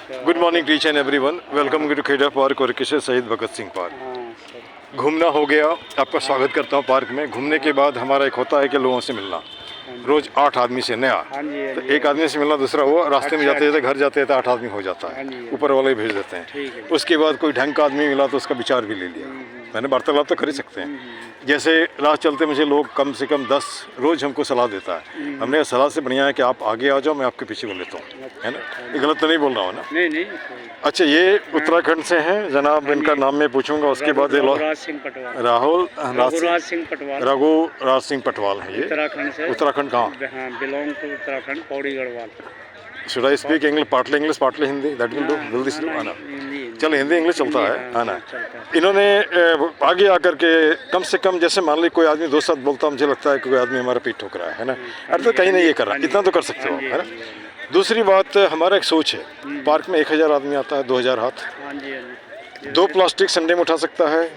Good morning teach and everyone, welcome to Kheda park और किसे शहीद भगत सिंह पार्क। घूमना हो गया, आपका स्वागत करता हूँ पार्क में। घूमने के बाद हमारा एक होता है कि लोगों से मिलना, रोज 8 आदमी से नया। तो एक आदमी से मिलना, दूसरा हुआ रास्ते में जाते जाते घर जाते थे 8 आदमी हो जाता है, ऊपर वाले भेज देते हैं। उसके बाद कोई ढंग का आदमी मिला तो उसका विचार भी ले लिया। मैंने वार्तालाप तो कर ही सकते हैं। जैसे राह चलते मुझे लोग कम से कम 10 रोज़ हमको सलाह देता है। हमने सलाह से बढ़िया है कि आप आगे आ जाओ, मैं आपके पीछे बोल लेता हूँ, है ना? ये गलत तो नहीं बोल रहा हूँ ना? नहीं। अच्छा, ये उत्तराखंड से हैं जनाब, इनका नाम मैं पूछूंगा। उसके बाद रघुराज सिंह पटवाल हैं ये उत्तराखंड से। उत्तराखंड कहाँ? Belong to Uttarakhand, Pauri Garhwal. Should I speak English, partly Hindi? That will do, जल्दी से आना। चलो हिंदी इंग्लिश चलता है ना? इन्होंने आगे आकर के कम से कम, जैसे मान ली कोई आदमी 2 शब्द बोलता, मुझे लगता है कि कोई आदमी हमारा पीठ ठोक रहा है ना? अरे तो कहीं नहीं ये कर रहा, इतना तो कर सकते हो, है ना? दूसरी बात, हमारा एक सोच है, पार्क में 1000 आदमी आता है, 2000 हाथ। 2 प्लास्टिक संडे में उठा सकता है,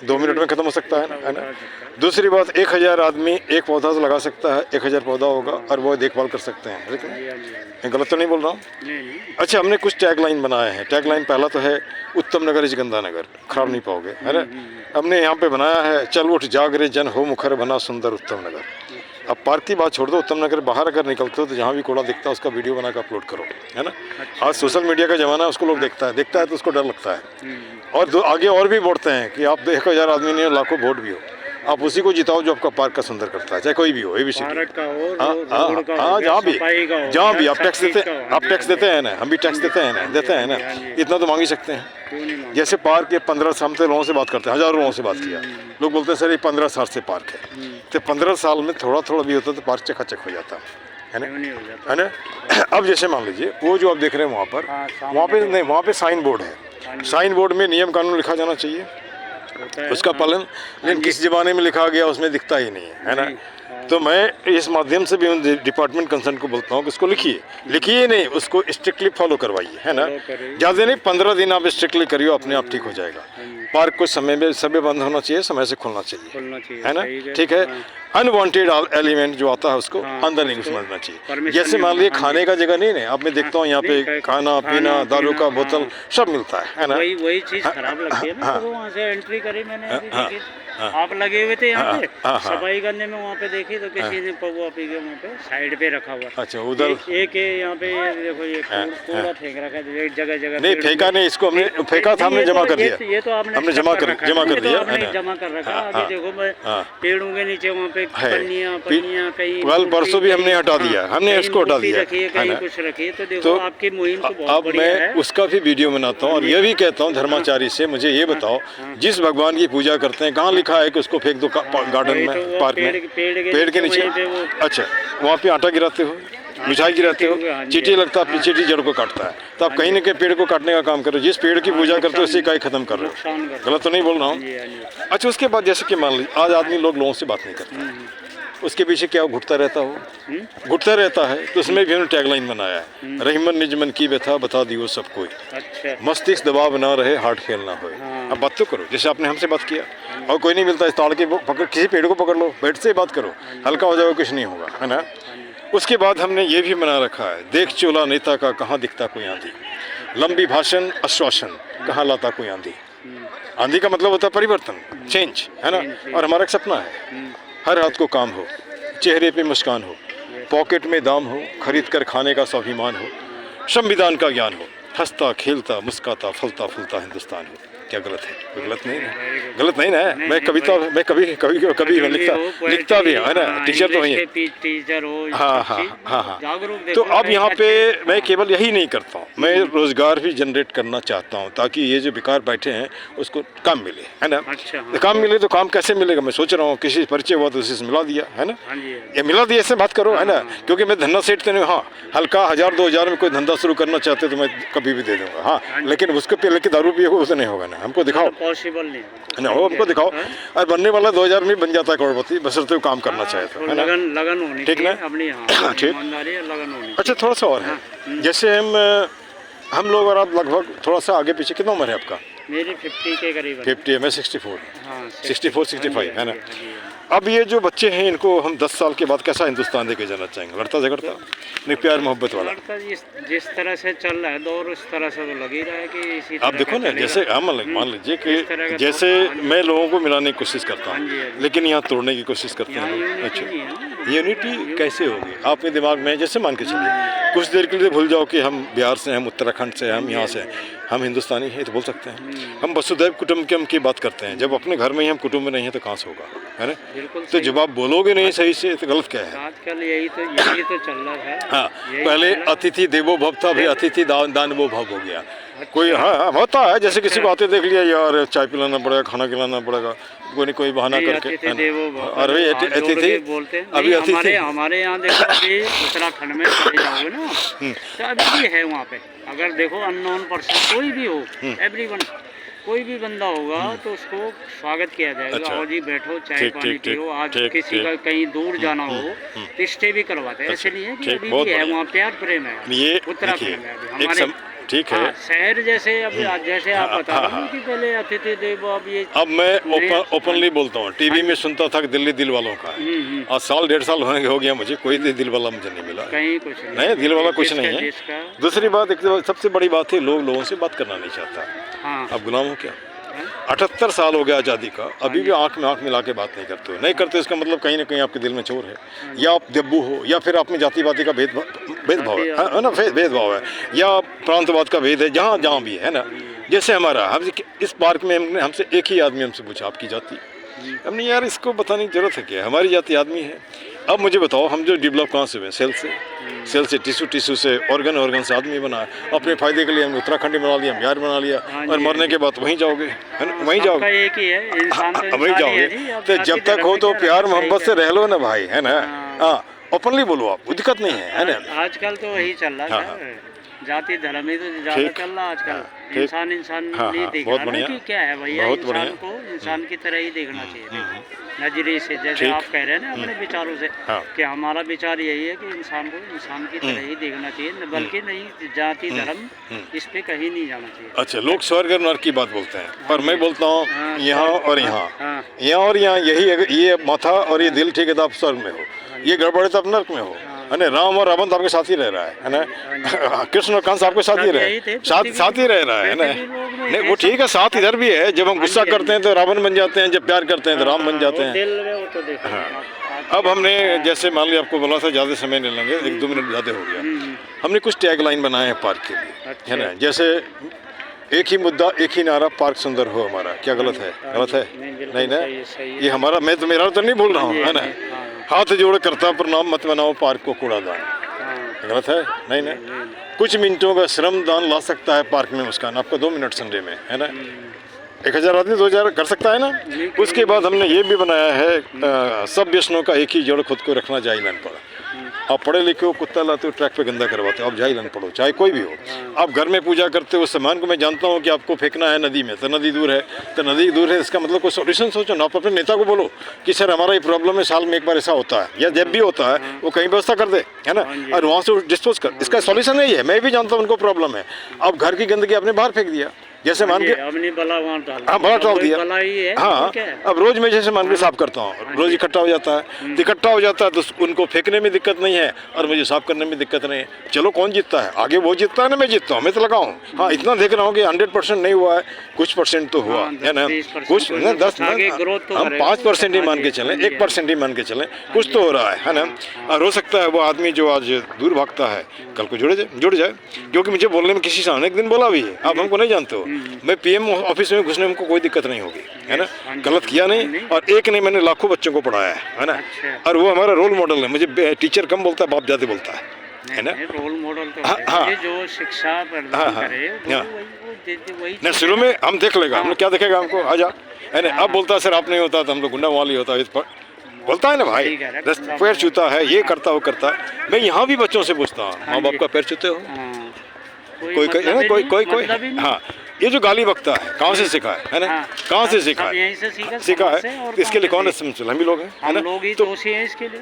2 मिनट में ख़त्म हो सकता है ना? दूसरी बात, 1000 आदमी एक पौधा तो लगा सकता है, 1000 पौधा होगा और वो देखभाल कर सकते हैं। लेकिन गलत तो नहीं बोल रहा हूँ? अच्छा, हमने कुछ टैगलाइन बनाए हैं। टैगलाइन पहला तो है उत्तम नगर इस गंदा नगर, खराब नहीं पाओगे, है ना? हमने यहाँ पे बनाया है चल उठ जाग रे जन हो मुखर बना सुंदर उत्तम नगर। अब पार्क की बात छोड़ दो, उत्तम नगर बाहर अगर निकलते हो तो जहाँ भी कूड़ा दिखता है उसका वीडियो बना कर अपलोड करो, है ना? आज सोशल मीडिया का ज़माना है, उसको लोग देखता है तो उसको डर लगता है। और आगे और भी बोलते हैं कि आप 1000 आदमी नहीं हो, लाखों वोट भी हो, आप उसी को जिताओ जो आपका पार्क का सुंदर करता है, चाहे कोई भी हो, ABC। हाँ, जहाँ भी आप टैक्स देते हैं ना, हम भी टैक्स देते हैं ना, इतना तो मांग ही सकते हैं। जैसे पार्क के 15 साल से लोगों से बात करते हैं, हज़ारों लोगों से बात किया, लोग बोलते हैं सर ये 15 साल से पार्क है। तो 15 साल में थोड़ा थोड़ा भी होता तो पार्क चकाचक हो जाता है ना? अब जैसे मान लीजिए वो जो आप देख रहे हैं वहाँ पे साइन बोर्ड है। साइन बोर्ड में नियम कानून लिखा जाना चाहिए, उसका पालन, लेकिन किस ज़माने में लिखा गया उसमें दिखता ही नहीं है ना? तो मैं इस माध्यम से भी उन डिपार्टमेंट कंसर्न को बोलता हूँ कि उसको लिखिए नहीं, उसको स्ट्रिक्टली फॉलो करवाइए, है ना? ज़्यादा नहीं, 15 दिन आप स्ट्रिक्टली करिए, अपने आप ठीक हो जाएगा। पार्क को समय में समय बंद होना चाहिए, समय से खुलना चाहिए, है ना? ठीक है। अनवांटेड एलिमेंट जो आता है उसको अंदर नहीं घुसना चाहिए। जैसे मान लीजिए खाने का जगह नहीं है, अब मैं देखता हूँ यहाँ पे खाना पीना, दारू का बोतल सब मिलता है ना? वही चीज़ खराब लगती है ना। तो वहाँ से एंट्री करी मैंने, आप लगे हुए थे यहाँ पे सफाई करने में, वहाँ पे देखी तो किसी ने पौवा पी के वहाँ पे साइड पे रखा हुआ। अच्छा, उधर एक यहाँ पे देखो, ये कूड़ा फेंक रखा है एक जगह। नहीं फेंका नहीं, इसको हमने फेंका था, हमने जमा कर दिया। ये तो हमने जमा कर दिया, जमा कर रखा। अभी देखो मैं पेड़ों के नीचे वहाँ पे पन्नियाँ कहीं परसों भी हमने हटा दिया, हमने इसको हटा दिया, कहीं कुछ रखिए। तो देखो आपकी मुहिम तो बहुत बढ़िया है। अब मैं उसका भी वीडियो बनाता हूँ और ये भी कहता हूँ धर्माचारी से, मुझे ये बताओ जिस भगवान की पूजा करते हैं कहाँ लिखा है कि उसको फेंक दो गार्डन में, पार्क में, पेड़ के नीचे? अच्छा, वहाँ पे आटा गिराते हो, मिठाई गिराते हो, चींटी लगता है, चींटी जड़ को काटता है, तो आप कहीं न कहीं पेड़ को काटने का काम कर रहे हो। जिस पेड़ की पूजा करते हो उसी का ही खत्म कर रहे हो। गलत तो नहीं बोल रहा हूँ? अच्छा, उसके बाद जैसे कि मान लीजिए आज आदमी लोगों से बात नहीं करता, उसके पीछे क्या घुटता रहता है, तो उसमें भी हमने टैगलाइन बनाया है, रहीमन निज मन की व्यथा बता दियो सब कोई। अच्छा। मस्तिष्क दबाव ना रहे, हार्ट फेल ना होए। अब बात तो करो, जैसे आपने हमसे बात किया, और कोई नहीं मिलता, इस ताड़ के पकड़, किसी पेड़ को पकड़ लो, बैठ से बात करो, हल्का हो जाएगा, कुछ नहीं होगा, है ना? उसके बाद हमने ये भी बना रखा है, देख चोला नेता का कहाँ दिखता कोई आंधी, लंबी भाषण आश्वासन कहाँ लाता कोई आंधी। आंधी का मतलब होता है परिवर्तन, चेंज, है ना? और हमारा एक सपना है, हर हाथ को काम हो, चेहरे पे मुस्कान हो, पॉकेट में दाम हो, खरीद कर खाने का स्वाभिमान हो, संविधान का ज्ञान हो, हंसता खेलता मुस्काता फलता फूलता हिंदुस्तान हो। क्या गलत है? कोई गलत नहीं है, गलत नहीं ना? मैं कविता, मैं कभी लिखता भी है ना, टीचर तो है, टीचर हो। हाँ। तो अब यहाँ पे मैं केवल यही नहीं करता हूँ, मैं रोजगार भी जनरेट करना चाहता हूँ, ताकि ये जो बेकार बैठे हैं उसको काम मिले, है ना? तो काम मिले तो काम कैसे मिलेगा? मैं सोच रहा हूँ किसी परिचय हुआ तो उसी से मिला दिया, है ना? ये मिला दिया, ऐसे बात करो, है ना? क्योंकि मैं धंधा सेठ तो नहीं, हाँ हल्का 1000-2000 में कोई धंधा शुरू करना चाहते तो मैं कभी भी दे दूंगा, हाँ, लेकिन उसके पहले कि दारू पिएगा उसे नहीं होगा ना। हमको दिखाओ, पॉसिबल नहीं ना हो, हमको दिखाओ। और बनने वाला 2000 में बन जाता है करोड़पति, बशर्ते वो काम करना चाहे तो, है ना? लगन होनी, ठीक ना? ठीक। लगन होनी। अच्छा, थोड़ा सा और है, जैसे हम लोग और आप लगभग थोड़ा सा आगे पीछे, कितना उम्र है आपका? मेरी 50 के करीब। 50 है, मैं 64, 65, है ना? अब ये जो बच्चे हैं इनको हम 10 साल के बाद कैसा हिंदुस्तान देके जाना चाहेंगे? लड़ता झगड़ता नहीं, प्यार मोहब्बत वाला? लड़का जिस तरह से चल रहा है दौर, उस तरह से तो लग ही रहा है कि इसी आप तरह देखो का ना, चलेगा। जैसे हम मान लीजिए इस तरह कि का जैसे तो- मैं लोगों को मिलाने की कोशिश करता हाँ जी, हाँ हूँ, जी। लेकिन यहाँ तोड़ने की कोशिश करते यहाँ हैं लोग। यूनिटी अच्छा, नहीं है ना। यूनिटी कैसे होगी आपके दिमाग में? जैसे मान के चलिए कुछ देर के लिए भूल जाओ कि हम बिहार से हैं, हम उत्तराखंड से हैं, हम यहाँ से हैं, हम हिंदुस्तानी हैं तो बोल सकते हैं। हम वसुधैव कुटुंबकम की बात करते हैं, जब अपने घर में ही हम कुटुंब में नहीं है तो कहाँ से होगा, है ना? बिल्कुल तो सही। जब आप बोलोगे नहीं सही से तो गलत क्या है? आजकल यही तो चल रहा है। हाँ, यही पहले चल रहा है। अतिथि देवो भव था, अभी अतिथि दानवो भव हो गया। कोई हाँ होता है, जैसे किसी को आते देख लिया, यार चाय पिलाना पड़ेगा, खाना खिलाना पड़ेगा, कोई नहीं कोई बहाना नहीं, करके, अतिथि है ना? देवो भव। और वही हाथ जोड़ अतिथि के बोलते हैं। अभी नहीं, अतिथि हमारे यहाँ देखो, अभी उत्तराखंड में चले जाओगे ना तो अभी भी है वहाँ पे। अगर देखो अननोन पर्सन कोई भी हो, एवरीवन, कोई भी बंदा होगा तो उसको स्वागत किया जाएगा। अच्छा। आओ जी बैठो, चाय ठीक, पानी ठीक, ठीक, पियो। आज ठीक, किसी ठीक। का कहीं दूर जाना हो तो स्टे भी करवाते हैं। ऐसे नहीं है कि ठीक, अभी बहुत भी है बढ़िया। वहाँ प्यार प्रेम है ये उत्तराखंड देखिए, में। अभी एक हमारे ठीक है। हाँ, शहर जैसे अभी आज जैसे आप बता रहे हो कि पहले अतिथि देवो, अब ये अब मैं ओपनली बोलता हूँ, टीवी में सुनता था कि दिल्ली दिल वालों का है। आज साल 1.5 साल होने हो गया मुझे, कोई दिल वाला मुझे नहीं मिला। कहीं कुछ नहीं, दिल वाला कुछ नहीं है। जिसका दूसरी बात, एक सबसे बड़ी बात है, लोगों से बात करना नहीं चाहता। हाँ आप गुलाम हो क्या? 78 साल हो गया आज़ादी का, अभी भी आंख में आंख मिला के बात नहीं करते हो। नहीं करते इसका मतलब कहीं ना कहीं आपके दिल में चोर है, या आप दब्बू हो, या फिर आप में जातिवादी का भेदभाव है ना, भेदभाव है, या प्रांतवाद का भेद है, जहाँ जहाँ भी है ना। जैसे हमारा, हम इस पार्क में हमसे एक ही आदमी हमसे पूछा आपकी जाति, हमने यार इसको बताने की जरूरत है क्या, हमारी जाति आदमी है। अब मुझे बताओ, हम जो डेवलप कहाँ से हुए? सेल से टिश्यू से ऑर्गन से आदमी बना। अपने फायदे के लिए हमने उत्तराखंड बना लिया, बिहार बना लिया, और मरने के बाद वहीं जाओगे, है ना? वहीं सबका जाओगे, एक ही है, इंसान तो वहीं इंसान ही है जाओगे। जी। अब तो जाति जब तक धर्म हो में तो क्या प्यार रखना मोहब्बत से चाहिए? रह लो ना भाई, है ना? हाँ, ओपनली बोलो आप, कोई दिक्कत नहीं है ना? आजकल तो वही चल रहा हाँ, है, जाति धर्म ही तो ज्यादा ठीक। चल रहा है आजकल। ठीक। इंसान हाँ, नहीं हाँ, देख बहुत रहा ना बढ़िया। कि क्या है भैया। बहुत इंसान बढ़िया। को इंसान की तरह ही देखना चाहिए, देखो, नजरिए से। जैसे ठीक। आप कह रहे हैं ना अपने विचारों से हाँ। कि हमारा विचार यही है कि इंसान को इंसान की तरह ही देखना चाहिए, बल्कि नहीं जाति धर्म इस पे कहीं नहीं जाना चाहिए। अच्छा, लोग स्वर्ग और नरक की बात बोलते हैं, पर मैं बोलता हूँ हाँ, यहाँ और यहाँ, हाँ। यहाँ और यहाँ, यही ये माथा और ये दिल ठीक है तो आप स्वर्ग में हो, ये गड़बड़ है तो आप नरक में हो, है ना? राम और रावण तो आपके साथ ही रह रहा है ना? कृष्ण और कंस आपके साथ ही रहे, साथ ही रह रहा है ना? नहीं, वो ठीक है, साथ इधर भी है। जब हम गुस्सा करते हैं तो रावण बन जाते हैं, जब प्यार करते हैं तो राम बन जाते हैं। दिल में वो तो देखो। अब हमने जैसे मान लिया आपको बोला था ज़्यादा समय नहीं लेंगे, 1-2 मिनट ज़्यादा हो गया। हमने कुछ टैग लाइन बनाए हैं पार्क के लिए, है ना? जैसे एक ही मुद्दा, एक ही नारा, पार्क सुंदर हो हमारा। क्या गलत है? गलत है? नहीं ना? ये हमारा, मैं तो मेरा तो नहीं बोल रहा हूँ, है ना? हाथ जोड़ करता प्रणाम, मत बनाओ पार्क को कूड़ादान। गलत है? नहीं ना? कुछ मिनटों का श्रम दान ला सकता है पार्क में मुस्कान, आपको 2 मिनट संडे में, है ना? 1000 आदमी 2000 कर सकता है ना? उसके बाद हमने ये भी बनाया है, सब व्यसनों का एक ही जड़ खुद को रखना जाइलन पड़ा। आप पढ़े लिखे हो, कुत्ता लाते हो, ट्रैक पे गंदा करवाते हो, आप जाइलन पढ़ो, चाहे कोई भी हो। आप घर में पूजा करते हो, उस सामान को मैं जानता हूँ कि आपको फेंकना है नदी में, तो नदी दूर है, तो नदी दूर है, इसका मतलब कोई सोल्यूशन सोचो ना। आप अपने नेता को बोलो कि सर हमारा ये प्रॉब्लम है, साल में एक बार ऐसा होता है, या जब भी होता है वो कहीं व्यवस्था कर दे, है ना? और वहाँ से डिस्पोज कर। इसका सॉल्यूशन यही है, मैं भी जानता हूँ उनको प्रॉब्लम है। अब घर की गंदगी आपने बाहर फेंक दिया, जैसे मान के, अपनी बला वहाँ डाल, हाँ बड़ा डाल दिया, बला ही है। हाँ। अब रोज मैं जैसे मान के साफ करता हूँ, रोज इकट्ठा हो जाता है, इकट्ठा हो जाता है तो उनको फेंकने में दिक्कत नहीं है और मुझे साफ करने में दिक्कत नहीं है। चलो कौन जीतता है? आगे वो जीतता है ना मैं जीतता हूँ? मैं तो लगाऊँ। हाँ, इतना देख रहा हूँ कि 100% नहीं हुआ है, कुछ परसेंट तो हुआ है ना? कुछ ना 10, हम 5% ही मान के चलें, 1% ही मान के चलें, कुछ तो हो रहा है ना? और हो सकता है वो आदमी जो आज दूर भागता है कल को जुड़ जाए, क्योंकि मुझे बोलने में किसी ने एक दिन बोला भी है, आप हमको नहीं जानते हो, मैं PM ऑफिस में घुसने में हमको कोई दिक्कत नहीं होगी, है ना? गलत किया नहीं, और एक नहीं, मैंने लाखों बच्चों को पढ़ाया है ना? और वो हमारा रोल मॉडल है। मुझे टीचर कम बोलता है, बाप ज़्यादा बोलता है ना? रोल मॉडल तो हाँ, है। हाँ। ये जो शिक्षा प्रदान करे वही नहीं, शुरू में हम देख लेगा, हमने क्या देखेगा हमको, आजा, है ना? अब बोलता है सर आप नहीं होता तो हम लोग गुंडा वाली होता है, बोलता है ना भाई, पैर छूता है, ये करता वो करता। मैं यहाँ भी बच्चों से पूछता हूँ, माँ बाप का पैर छूते हो? कोई हाँ, ये जो गाली बकता है कहाँ से सीखा है ना? कहाँ से सीखा है? सीखा है, इसके लिए कौन रिस्पॉन्सिबल? हम ही लोग हैं, है ना? तो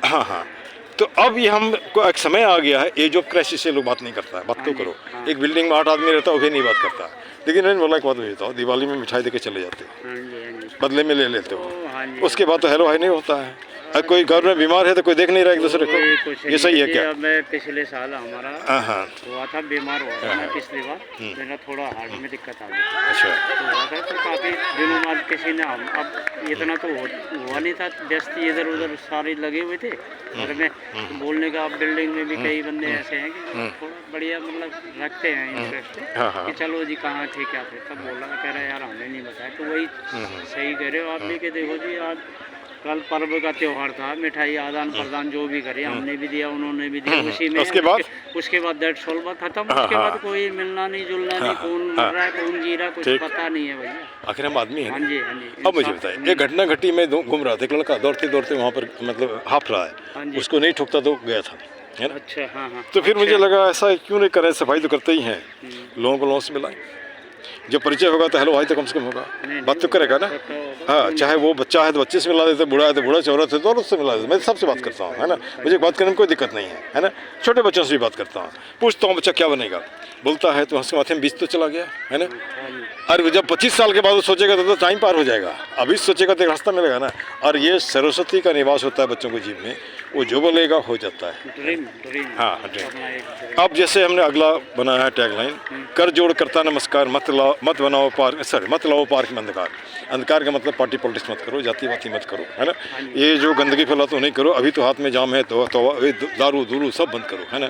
हाँ हाँ, तो अब ये हमको एक समय आ गया है, एज ऑफ क्राइसिस से लोग बात नहीं करता है। बात तो करो, एक बिल्डिंग में 8 आदमी रहता है, वो भी नहीं बात करता। लेकिन मैंने बोला एक बात बताता हूँ, दिवाली में मिठाई देके चले जाते हो, बदले में ले लेते हो, हाँ जी। उसके बाद तो हेलो हाई नहीं होता है। अब कोई घर में बीमार है तो कोई देख नहीं रहा एक दूसरे को, कोई कुछ ये सही है नहीं। क्या? अब मैं पिछले साल हमारा हाँ हुआ था, बीमार हुआ था मैं पिछली बार, मेरा थोड़ा हार्ट में दिक्कत आ गई थी। अच्छा तो हुआ था, तो काफ़ी दिनों बाद किसी ने अब इतना तो हुआ नहीं था, व्यस्त इधर उधर सारे लगे हुए थे घर में। तो बोलने का, अब बिल्डिंग में भी कई बंदे ऐसे हैं कि थोड़ा बढ़िया मतलब रखते हैं इंटरेस्ट हाँ हाँ कि चलो जी कहाँ थे क्या थे, तब बोला, कह रहा यार हमें नहीं बताया। तो वही सही कह रहे हो आप भी कि देखो जी आज कल पर्व का त्योहार था, मिठाई आदान प्रदान जो भी करे, हमने भी दिया उन्होंने भी दिया, उसी में उसके बाद दैट्स ऑल, बात खत्म। उसके बाद कोई मिलना नहीं जुलना नहीं, कौन मर रहा है कौन जी रहा है कुछ पता नहीं है भैया। आखिर हम आदमी हैं। हाँ जी हाँ जी। अब मुझे बताइए, एक घटना घटी, मैं घूम रहा था, एक लड़का दौड़ते दौड़ते वहाँ पर मतलब हाफ रहा हाँ है, जी। उसको नहीं ठोकता तो गया था, है ना? अच्छा हाँ हाँ। तो फिर मुझे लगा ऐसा क्यों नहीं करें, सफाई तो करते ही हैं, लोगों को लोगों से मिलाएं, जब परिचय होगा तो हेलो भाई तो कम से कम होगा, बात तो करेगा ना। हाँ, चाहे वो बच्चा है तो बच्चे से मिला देते, बूढ़ा है तो बूढ़ा, औरत है तो औरत से मिला देते, मैं सबसे बात करता हूँ, है ना। मुझे बात करने में कोई दिक्कत नहीं है ना। छोटे बच्चों से भी बात करता हूँ, पूछता हूँ बच्चा क्या बनेगा, बोलता है तो उसके माथे में 20 तो चला गया, है ना। और जब 25 साल के बाद वो सोचेगा तो टाइम पार हो जाएगा, अभी सोचेगा तो एक रास्ता मिलेगा ना। और ये सरस्वती का निवास होता है बच्चों के जीवन में, वो जो बोलेगा हो जाता है। हाँ ड्रीम। अब जैसे हमने अगला बनाया है टैगलाइन, कर जोड़ करता नमस्कार, मत बनाओ पार्क, सॉरी मत लाओ पार्क में अंधकार। अंधकार का मतलब पार्टी पॉलिटिक्स मत करो, जाति वाती मत करो, है ना। ये जो गंदगी फैला तो नहीं करो, अभी तो हाथ में जाम है तो दारू दूरू सब बंद करो, है ना।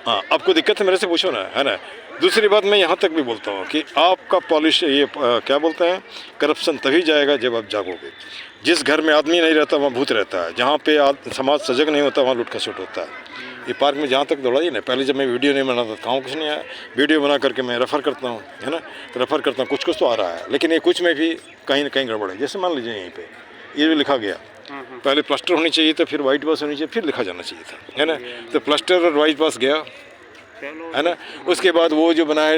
हाँ, आपको दिक्कत है मेरे से पूछो ना, है ना। दूसरी बात मैं यहाँ तक भी बोलता हूँ कि आपका पॉलिश ये क्या बोलते हैं, करप्शन तभी जाएगा जब आप जागोगे। जिस घर में आदमी नहीं रहता वहाँ भूत रहता है, जहाँ पे समाज सजग नहीं होता वहाँ लूट खसुट होता है। ये पार्क में जहाँ तक दौड़ाइए ना, पहले जब मैं वीडियो नहीं बनाता था, कहाँ कुछ नहीं आया, वीडियो बना करके मैं रेफ़र करता हूँ, है ना। तो रेफ़र करता हूँ, कुछ तो आ रहा है, लेकिन ये कुछ में भी कहीं ना कहीं गड़बड़ है। जैसे मान लीजिए यहीं पे ये भी लिखा गया, पहले प्लास्टर होनी चाहिए था, फिर वाइट बस होनी चाहिए, फिर लिखा जाना चाहिए था, है ना। तो प्लास्टर और वाइट बस गया, है ना। उसके बाद वो जो बनाया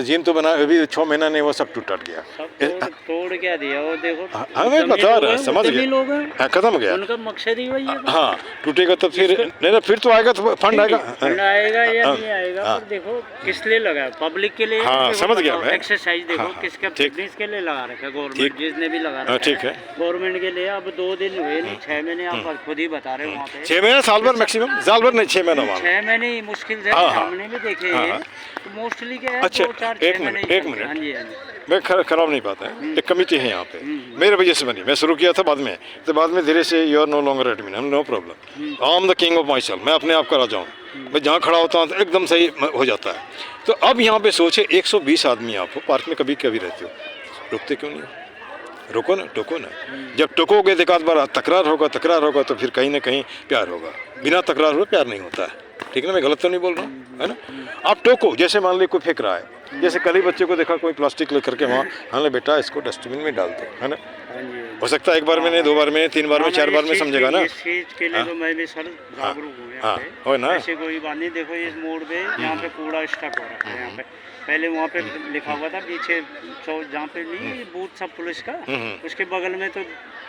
जिम तो बना, अभी 6 महीना नहीं, वो सब टूट गया, तोड़ क्या दिया वो देखो। हाँ मैं बता रहा, समझ गया, खत्म गया उनका मकसद ही वही है। हाँ, टूटेगा तो फिर नहीं ना, फिर तो आएगा तो फंड आएगा, फंड आएगा या नहीं आएगा, पर देखो किस लिए लगा, पब्लिक के लिए। हाँ समझ गया मैं। एक्सरसाइज देखो किसका, फिटनेस के लिए लगा रखा है गवर्नमेंट, जिसने भी लगा रखा है, ठीक है गवर्नमेंट के लिए। अब 2 दिन हुए नहीं, 6 महीने आप खुद ही बता रहे हो वहाँ पे। 6 महीने, साल भर मैक्सिमम, साल भर नहीं 6 महीना, 6 महीने ही मुश्किल से हमने भी देखे हैं, तो मोस्टली क्या है। अच्छा, 2-4-6 महीने। एक मिनट, हाँ जी हाँ जी। मैं खराब नहीं पाता है, एक कमेटी है यहाँ पे, मेरे वजह से बनी, मैं शुरू किया था बाद में, तो बाद में धीरे से you are no longer admin, हम no problem, I am the king of myself, मैं अपने आप का राजा हूँ, मैं जहाँ खड़ा होता हूँ तो एकदम सही हो जाता है। तो अब यहाँ पे सोचे 120 आदमी आप हो, पार्क में कभी कभी रहते हो, रुकते क्यों नहीं हो? रोको ना, टोको ना। जब टोकोगे तो एक आध बार तकरार होगा तो फिर कहीं ना कहीं प्यार होगा, बिना तकरार हुए प्यार नहीं होता है, ठीक है ना। मैं गलत तो नहीं बोल रहा हूँ, है ना। आप टोको, जैसे मान ली कोई फेंक रहा है, जैसे कल ही बच्चे को देखा कोई प्लास्टिक लेकर के वहाँ, हाँ बेटा इसको डस्टबिन में डाल दो, है ना। हो सकता है 1 बार में नहीं, 2 बार में, 3 बार में, 4 बार में समझेगा ना। इस चीज के लिए तो मैं भी सर जागरूक हूँ यहाँ पे, हो ना। ऐसे कोई बात नहीं। देखो इस मोड़ पे यहाँ पे कूड़ा स्टक हो रहा है, यहाँ पे पहले वहाँ पे लिखा हुआ था पीछे जहाँ पे नहीं बूथ सब पुलिस का, उसके बगल में तो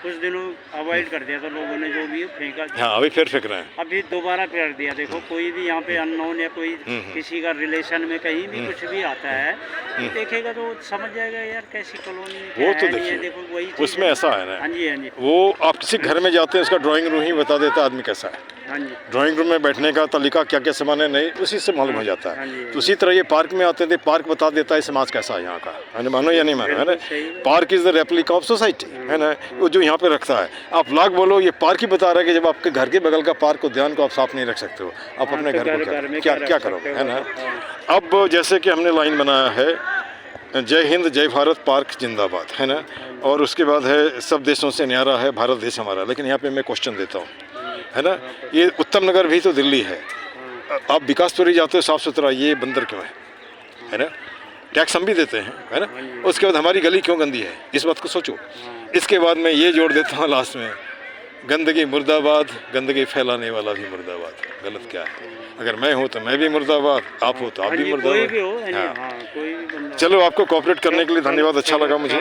कुछ दिनों अवॉइड कर दिया था लोगों ने, जो भी फेंका। हाँ, अभी फिर फेंक रहे हैं, अभी दोबारा कर दिया। देखो कोई भी यहाँ पे अननोन या कोई किसी का रिलेशन में कहीं भी कुछ भी आता है, तो देखेगा तो समझ जाएगा यार कैसी कॉलोनी, वो तो देखिए, देखो वही उसमें ऐसा है ना। हाँ जी हाँ जी। वो आप किसी घर में जाते हैं, उसका ड्राइंग रूम ही बता देता है आदमी कैसा है। हाँ जी। ड्राइंग रूम में बैठने का तरीका क्या क्या सामान है नहीं, उसी से मालूम हो जाता है। तो उसी तरह ये पार्क में आते थे, पार्क बता देता है समाज कैसा है यहाँ का, मानो या नहीं मानो, है ना। Park is the replica of society, है ना। वो जो यहाँ पे रखता है, आप लाख बोलो, ये पार्क ही बता रहा है कि जब आपके घर के बगल का पार्क उद्यान को आप साफ नहीं रख सकते हो, आप अपने घर को क्या करोगे, है ना। अब जैसे कि हमने लाइन बनाया है, जय हिंद जय भारत पार्क जिंदाबाद, है ना। और उसके बाद है सब देशों से न्यारा है भारत देश हमारा। लेकिन यहाँ पे मैं क्वेश्चन देता हूँ, है ना, ये उत्तम नगर भी तो दिल्ली है, आप विकासपुरी जाते हो साफ़ सुथरा, ये बंदर क्यों है ना। टैक्स हम भी देते हैं, है ना। उसके बाद हमारी गली क्यों गंदी है, इस बात को सोचो। इसके बाद मैं ये जोड़ देता हूँ लास्ट में, गंदगी मुर्दाबाद, गंदगी फैलाने वाला भी मुर्दाबाद। गलत क्या है, अगर मैं हूँ तो मैं भी मुर्दाबाद, आप हो तो आप भी मुर्दाबाद। चलो, आपको कोऑपरेट करने के लिए धन्यवाद, अच्छा लगा मुझे।